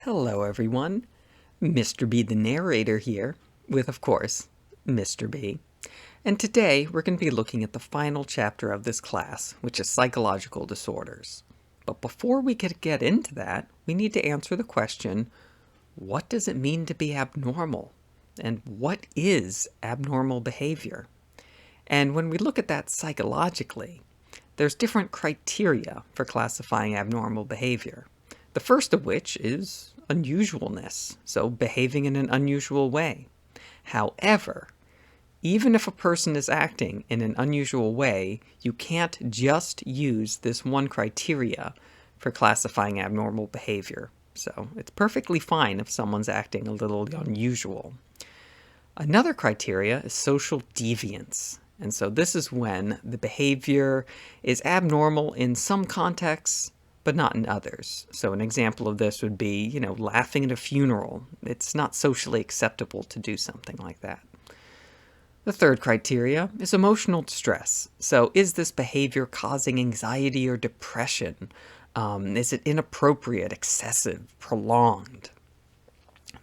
Hello everyone, Mr. B the narrator here, with of course, Mr. B. And today we're going to be looking at the final chapter of this class, which is psychological disorders. But before we could get into that, we need to answer the question, what does it mean to be abnormal? And what is abnormal behavior? And when we look at that psychologically, there's different criteria for classifying abnormal behavior. The first of which is unusualness, so behaving in an unusual way. However, even if a person is acting in an unusual way, you can't just use this one criteria for classifying abnormal behavior. So it's perfectly fine if someone's acting a little unusual. Another criteria is social deviance. And so this is when the behavior is abnormal in some contexts, but not in others. So an example of this would be, laughing at a funeral. It's not socially acceptable to do something like that. The third criteria is emotional distress. So is this behavior causing anxiety or depression? Is it inappropriate, excessive, prolonged?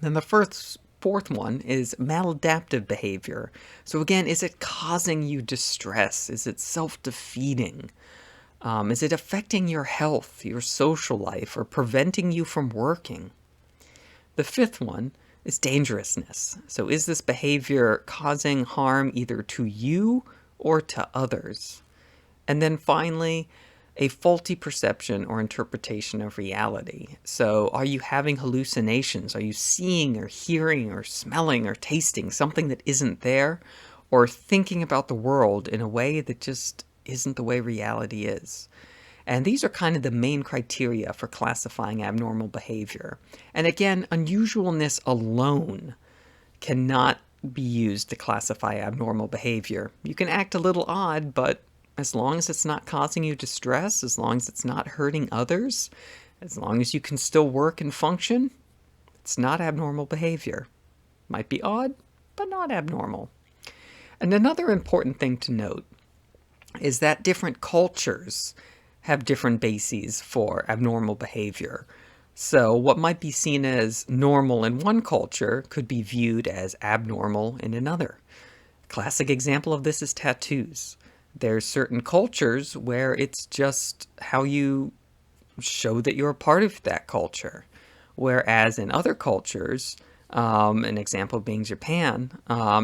Then the fourth one is maladaptive behavior. So again, is it causing you distress? Is it self-defeating? Is it affecting your health, your social life, or preventing you from working? The fifth one is dangerousness. So is this behavior causing harm either to you or to others? And then finally, a faulty perception or interpretation of reality. So are you having hallucinations? Are you seeing or hearing or smelling or tasting something that isn't there? Or thinking about the world in a way that just isn't the way reality is? And these are kind of the main criteria for classifying abnormal behavior. And again, unusualness alone cannot be used to classify abnormal behavior. You can act a little odd, but as long as it's not causing you distress, as long as it's not hurting others, as long as you can still work and function, it's not abnormal behavior. Might be odd, but not abnormal. And another important thing to note is that different cultures have different bases for abnormal behavior. So what might be seen as normal in one culture could be viewed as abnormal in another. A classic example of this is tattoos. There's certain cultures where it's just how you show that you're a part of that culture. Whereas in other cultures, an example being Japan,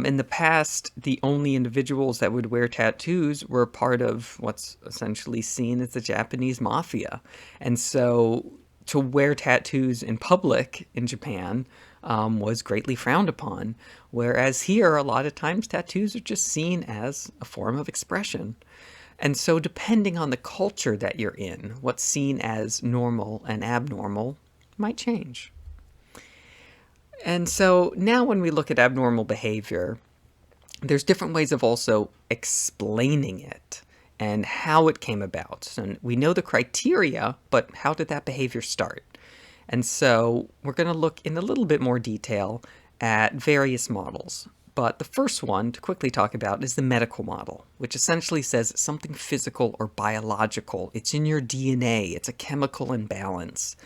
in the past, the only individuals that would wear tattoos were part of what's essentially seen as the Japanese mafia. And so to wear tattoos in public in Japan was greatly frowned upon, whereas here, a lot of times, tattoos are just seen as a form of expression. And so depending on the culture that you're in, what's seen as normal and abnormal might change. And so now when we look at abnormal behavior, there's different ways of also explaining it and how it came about. And we know the criteria, but how did that behavior start? And so we're going to look in a little bit more detail at various models. But the first one to quickly talk about is the medical model, which essentially says something physical or biological. It's in your DNA. It's a chemical imbalance.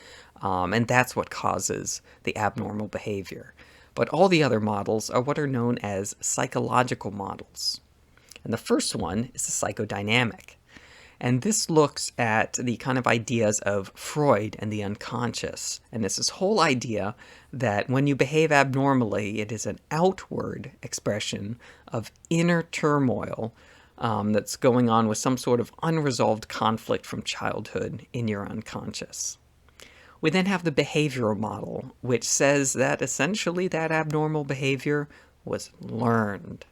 And that's what causes the abnormal behavior. But all the other models are what are known as psychological models. And the first one is the psychodynamic. And this looks at the kind of ideas of Freud and the unconscious. And it's this whole idea that when you behave abnormally, it is an outward expression of inner turmoil that's going on with some sort of unresolved conflict from childhood in your unconscious. We then have the behavioral model, which says that essentially that abnormal behavior was learned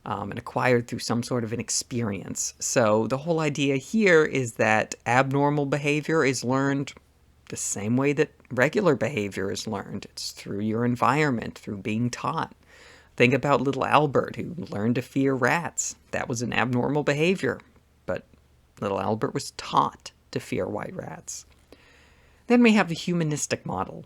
and acquired through some sort of an experience. So the whole idea here is that abnormal behavior is learned the same way that regular behavior is learned. It's through your environment, through being taught. Think about little Albert, who learned to fear rats. That was an abnormal behavior, but little Albert was taught to fear white rats. Then we have the humanistic model.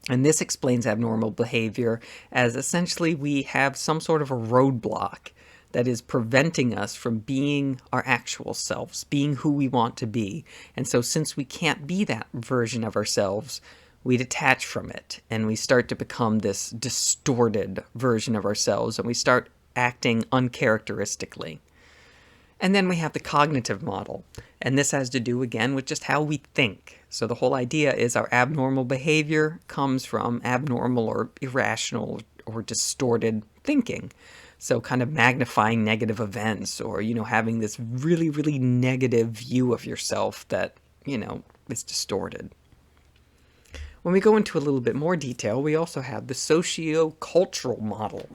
And this explains abnormal behavior as essentially we have some sort of a roadblock that is preventing us from being our actual selves, being who we want to be. And so since we can't be that version of ourselves, we detach from it, and we start to become this distorted version of ourselves, and we start acting uncharacteristically. And then we have the cognitive model, and this has to do again with just how we think. So the whole idea is our abnormal behavior comes from abnormal or irrational or distorted thinking. So kind of magnifying negative events, or, having this really, really negative view of yourself that, is distorted. When we go into a little bit more detail, we also have the socio-cultural model.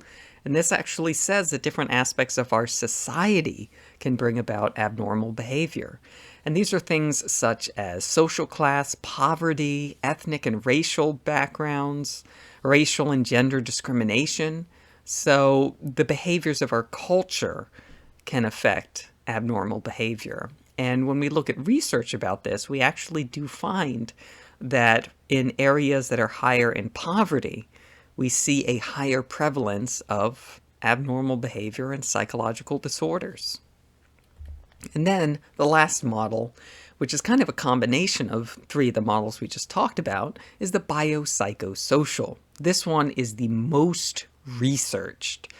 And this actually says that different aspects of our society can bring about abnormal behavior. And these are things such as social class, poverty, ethnic and racial backgrounds, racial and gender discrimination. So the behaviors of our culture can affect abnormal behavior. And when we look at research about this, we actually do find that in areas that are higher in poverty, we see a higher prevalence of abnormal behavior and psychological disorders. And then the last model, which is kind of a combination of three of the models we just talked about, is the biopsychosocial. This one is the most researched,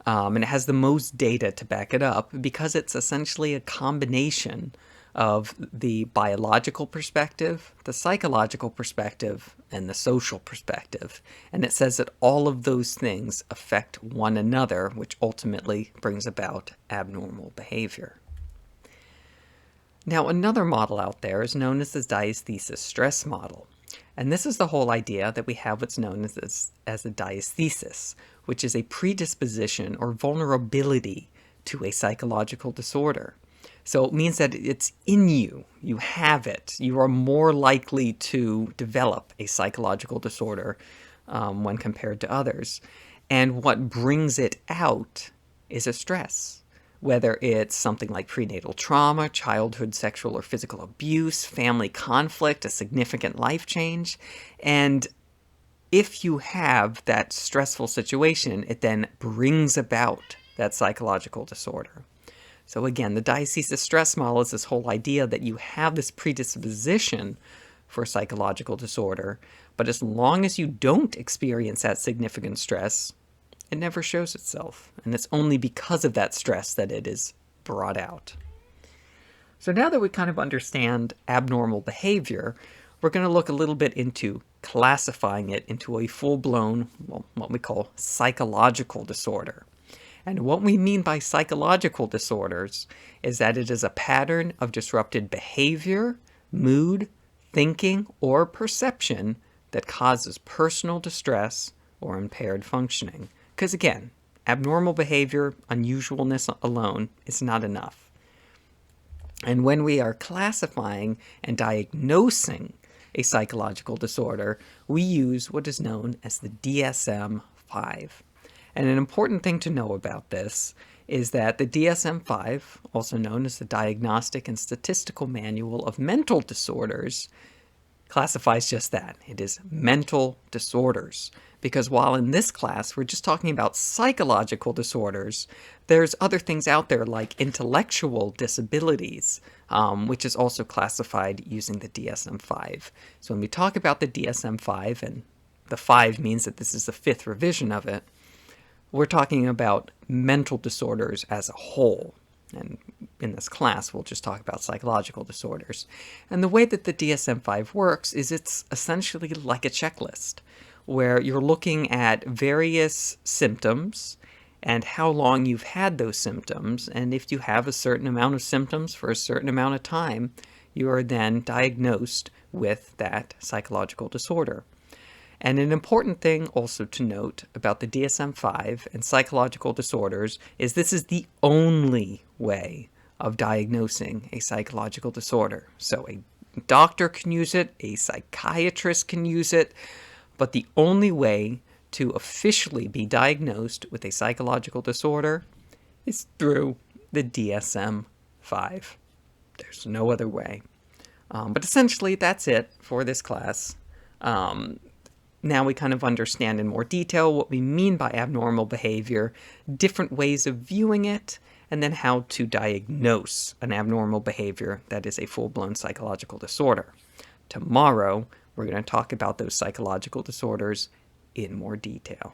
and it has the most data to back it up because it's essentially a combination of the biological perspective, the psychological perspective, and the social perspective. And it says that all of those things affect one another, which ultimately brings about abnormal behavior. Now, another model out there is known as the diastasis stress model. And this is the whole idea that we have what's known as a diastasis, which is a predisposition or vulnerability to a psychological disorder. So it means that it's in you. You have it. You are more likely to develop a psychological disorder when compared to others. And what brings it out is a stress, whether it's something like prenatal trauma, childhood sexual or physical abuse, family conflict, a significant life change. And if you have that stressful situation, it then brings about that psychological disorder. So again, the diastasis stress model is this whole idea that you have this predisposition for psychological disorder, but as long as you don't experience that significant stress, it never shows itself. And it's only because of that stress that it is brought out. So now that we kind of understand abnormal behavior, we're going to look a little bit into classifying it into a full-blown, what we call psychological disorder. And what we mean by psychological disorders is that it is a pattern of disrupted behavior, mood, thinking, or perception that causes personal distress or impaired functioning. Because again, abnormal behavior, unusualness alone is not enough. And when we are classifying and diagnosing a psychological disorder, we use what is known as the DSM-5. And an important thing to know about this is that the DSM-5, also known as the Diagnostic and Statistical Manual of Mental Disorders, classifies just that. It is mental disorders. Because while in this class we're just talking about psychological disorders, there's other things out there like intellectual disabilities, which is also classified using the DSM-5. So when we talk about the DSM-5, and the 5 means that this is the 5th revision of it, we're talking about mental disorders as a whole. And in this class, we'll just talk about psychological disorders. And the way that the DSM-5 works is it's essentially like a checklist, where you're looking at various symptoms and how long you've had those symptoms. And if you have a certain amount of symptoms for a certain amount of time, you are then diagnosed with that psychological disorder. And an important thing also to note about the DSM-5 and psychological disorders is this is the only way of diagnosing a psychological disorder. So a doctor can use it, a psychiatrist can use it, but the only way to officially be diagnosed with a psychological disorder is through the DSM-5. There's no other way. But essentially, that's it for this class. Now we kind of understand in more detail what we mean by abnormal behavior, different ways of viewing it, and then how to diagnose an abnormal behavior that is a full-blown psychological disorder. Tomorrow, we're going to talk about those psychological disorders in more detail.